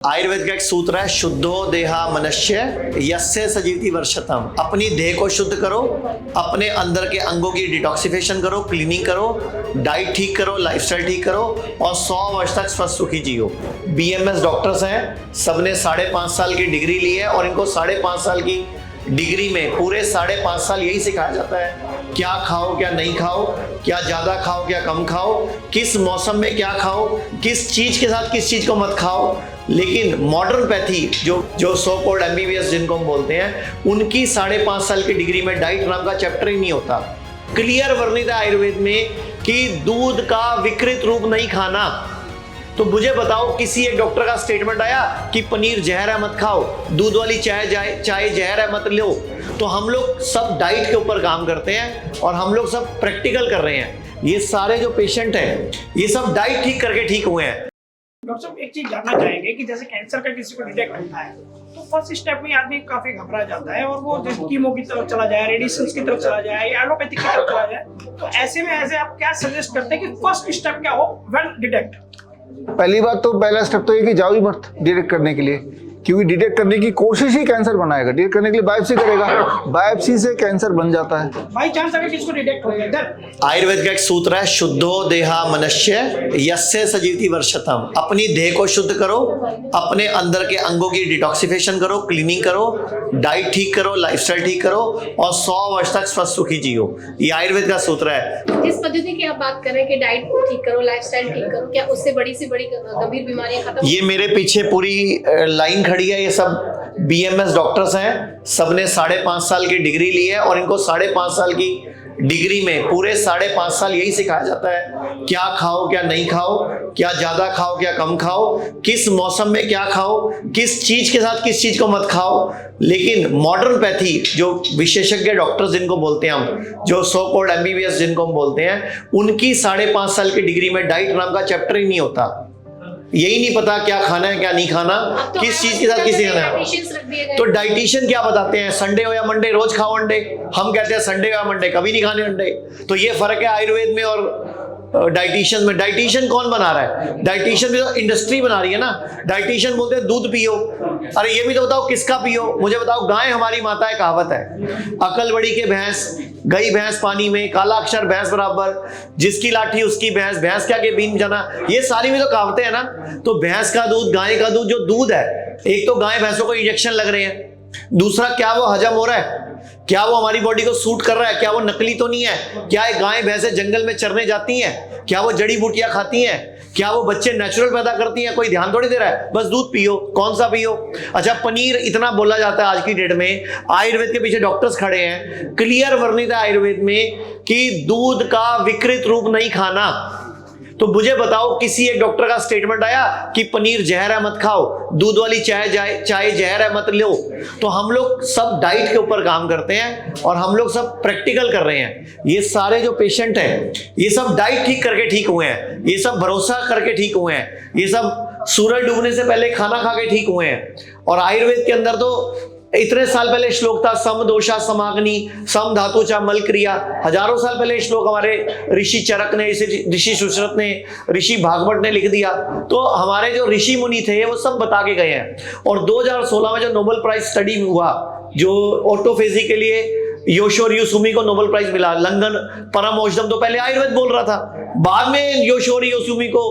आयुर्वेद का एक सूत्र है, शुद्धो देहा मनुष्य यस्य सजीवति वर्षतम। अपनी देह को शुद्ध करो, अपने अंदर के अंगों की डिटॉक्सिफिकेशन करो, क्लीनिंग करो, डाइट ठीक करो, लाइफस्टाइल ठीक करो और 100 वर्ष तक स्वस्थ सुखी जियो। बीएमएस डॉक्टर्स हैं, सबने 5.5 साल की डिग्री ली है और इनको 5.5 साल की डिग्री में पूरे 5.5 साल यही सिखाया जाता है, क्या खाओ क्या नहीं खाओ, क्या ज्यादा खाओ क्या कम खाओ, किस मौसम में क्या खाओ, किस चीज के साथ किस चीज को मत खाओ। लेकिन मॉडर्न पैथी जो सो कॉल्ड एमबीबीएस जिनको हम बोलते हैं, उनकी 5.5 साल की डिग्री में डाइट नाम का चैप्टर ही नहीं होता। क्लियर वर्णित है आयुर्वेद में कि दूध का विकृत रूप नहीं खाना। तो मुझे बताओ, किसी एक डॉक्टर का स्टेटमेंट आया कि पनीर जहर है मत खाओ, दूध वाली चाय जहर है मत लो। तो हम लोग सब डाइट के ऊपर काम करते हैं और हम लोग सब प्रैक्टिकल कर रहे हैं। ये सारे जो पेशेंट हैं, ये सब डाइट ठीक करके ठीक हुए हैं। डॉक्टर साहब, एक चीज जानना चाहेंगे कि जैसे कैंसर का किसी को डिटेक्ट होता है तो फर्स्ट स्टेप में आदमी काफी घबरा जाता है और वो कीमो की तरफ चला जाए, रेडिएशन की तरफ चला जाए या एलोपैथिक की तरफ चला जाए। तो ऐसे में आप क्या सजेस्ट करते हैं कि फर्स्ट स्टेप क्या हो व्हेन डिटेक्ट? पहली बात तो पहला स्टेप तो ये कि जाओ ही मत डिटेक्ट करने के लिए, क्योंकि डिटेक्ट करने की कोशिश ही कैंसर बनाएगा। डिटेक्ट करने के लिए बायोप्सी करेगा, बायोप्सी से कैंसर बन जाता है। बाई चांस अगर किसको डिटेक्ट हो गया, आयुर्वेद का एक सूत्र है, शुद्धो देहा मनुष्य यस्य सजीवति वर्षतम। अपनी देह को शुद्ध करो, अपने अंदर के अंगों की डिटॉक्सिफिकेशन करो, क्लीनिंग करो, डाइट ठीक करो, लाइफस्टाइल ठीक करो और 100 वर्ष तक स्वस्थ सुखी जियो। ये आयुर्वेद का सूत्र है। जिस पद्धति की आप बात कर रहे हैं कि डाइट ठीक करो, लाइफस्टाइल ठीक करो, क्या उससे बड़ी से बड़ी गंभीर बीमारियां खत्म? ये मेरे पीछे पूरी लाइन खड़ी है, ये सब बीएमएस डॉक्टर्स हैं, सबने 5.5 साल की डिग्री ली है और इनको 5.5 साल की डिग्री में पूरे 5.5 साल यही सिखाया जाता है, क्या खाओ क्या नहीं खाओ, क्या ज्यादा खाओ क्या कम खाओ, किस मौसम में क्या खाओ, किस चीज के साथ किस चीज को मत खाओ। लेकिन मॉडर्न पैथी जो विशेषज्ञ डॉक्टर्स जिनको बोलते हैं हम, जो सो कॉल्ड एमबीबीएस जिनको हम बोलते हैं, उनकी 5.5 साल की डिग्री में डाइट नाम का चैप्टर ही नहीं होता। यही नहीं पता क्या खाना है क्या नहीं खाना, तो किस चीज के साथ किस खाना है। तो डाइटिशियन क्या बताते हैं, संडे हो या मंडे रोज खाओ अंडे। हम कहते हैं संडे हो या मंडे कभी नहीं खाने अंडे। तो ये फर्क है आयुर्वेद में और डाइटिशियन में। डाइटिशियन कौन बना रहा है? डाइटिशियन भी तो इंडस्ट्री बना रही है ना। डाइटिशियन बोलते हैं दूध पियो, अरे ये भी तो बताओ किसका पियो। मुझे बताओ, गाय हमारी माता है, कहावत है, अकल बड़ी के भैंस, गई भैंस पानी में, काला अक्षर भैंस बराबर, जिसकी लाठी उसकी भैंस, भैंस क्या के बीन जाना, ये सारी भी तो कहावतें हैं ना। तो भैंस का दूध, गाय का दूध, जो दूध है, एक तो गाय भैंसों को इंजेक्शन लग रहे हैं, दूसरा क्या वो हजम हो रहा है, क्या वो हमारी बॉडी को सूट कर रहा है, क्या वो नकली तो नहीं है, क्या एक गाय भैंसे जंगल में चरने जाती हैं, क्या वो जड़ी बूटियां खाती हैं, क्या वो बच्चे नेचुरल पैदा करती हैं, कोई ध्यान थोड़ी दे रहा है। बस दूध पियो, कौन सा पियो। अच्छा, पनीर इतना बोला जाता है आज की डेट में, आयुर्वेद के पीछे डॉक्टर्स खड़े हैं, क्लियर वर्णित है आयुर्वेद में कि दूध का विकृत रूप नहीं खाना। तो मुझे बताओ, किसी एक डॉक्टर का स्टेटमेंट आया कि पनीर जहर है मत खाओ, दूध वाली चाय जहर है मत लो। तो हम लोग सब डाइट के ऊपर काम करते हैं और हम लोग सब प्रैक्टिकल कर रहे हैं। ये सारे जो पेशेंट हैं, ये सब डाइट ठीक करके ठीक हुए हैं, ये सब भरोसा करके ठीक हुए हैं, ये सब सूरज डूबने से पहले खाना खा के ठीक हुए हैं। और आयुर्वेद के अंदर तो इतने साल पहले श्लोक था, सम दोषा समाग्नि सम धातु चा मल क्रिया। हजारों साल पहले श्लोक हमारे ऋषि चरक ने, ऋषि सुश्रुत ने, ऋषि भागवत ने लिख दिया। तो हमारे जो ऋषि मुनि थे वो सब बता के गए हैं। और 2016 में जो नोबेल प्राइज स्टडी हुआ, जो ऑटोफेजी के लिए योशिरो युसुमी को नोबेल प्राइज मिला, लंदन परम औषधम, तो पहले आयुर्वेद बोल रहा था, बाद में योशिरो युसुमी को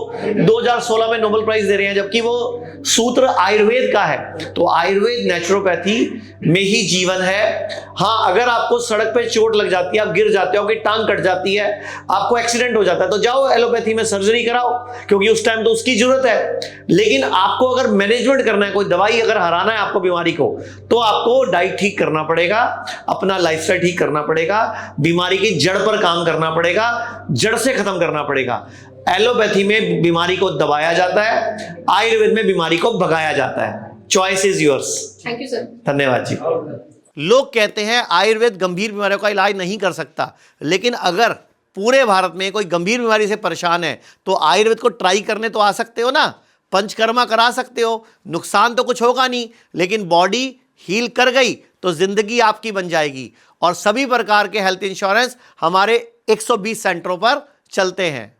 2016 में नोबेल प्राइज दे रहे हैं, जबकि वो सूत्र आयुर्वेद का है। तो आयुर्वेद नेचुरोपैथी में ही जीवन है। हाँ, अगर आपको सड़क पे चोट लग जाती है, आप गिर जाते हो, आपकी टांग कट जाती है, आपको एक्सीडेंट हो जाता है, तो जाओ एलोपैथी में सर्जरी कराओ, क्योंकि उस टाइम तो उसकी जरूरत है। लेकिन आपको अगर मैनेजमेंट करना है, कोई दवाई अगर हराना है आपको बीमारी को, तो आपको डाइट ठीक करना पड़ेगा, अपना लाइफस्टाइल ठीक करना पड़ेगा, बीमारी की जड़ पर काम करना पड़ेगा, जड़ से खत्म करना पड़ेगा। एलोपैथी में बीमारी को दबाया जाता है, आयुर्वेद में बीमारी को भगाया जाता है। Choice is yours. Thank you sir. धन्यवाद जी। लोग कहते हैं आयुर्वेद गंभीर बीमारियों का इलाज नहीं कर सकता, लेकिन अगर पूरे भारत में कोई गंभीर बीमारी से परेशान है तो आयुर्वेद को ट्राई करने तो आ सकते हो ना, पंचकर्मा करा सकते हो, नुकसान तो कुछ होगा नहीं, लेकिन बॉडी हील कर गई तो जिंदगी आपकी बन जाएगी। और सभी प्रकार के हेल्थ इंश्योरेंस हमारे 120 सेंटरों पर चलते हैं।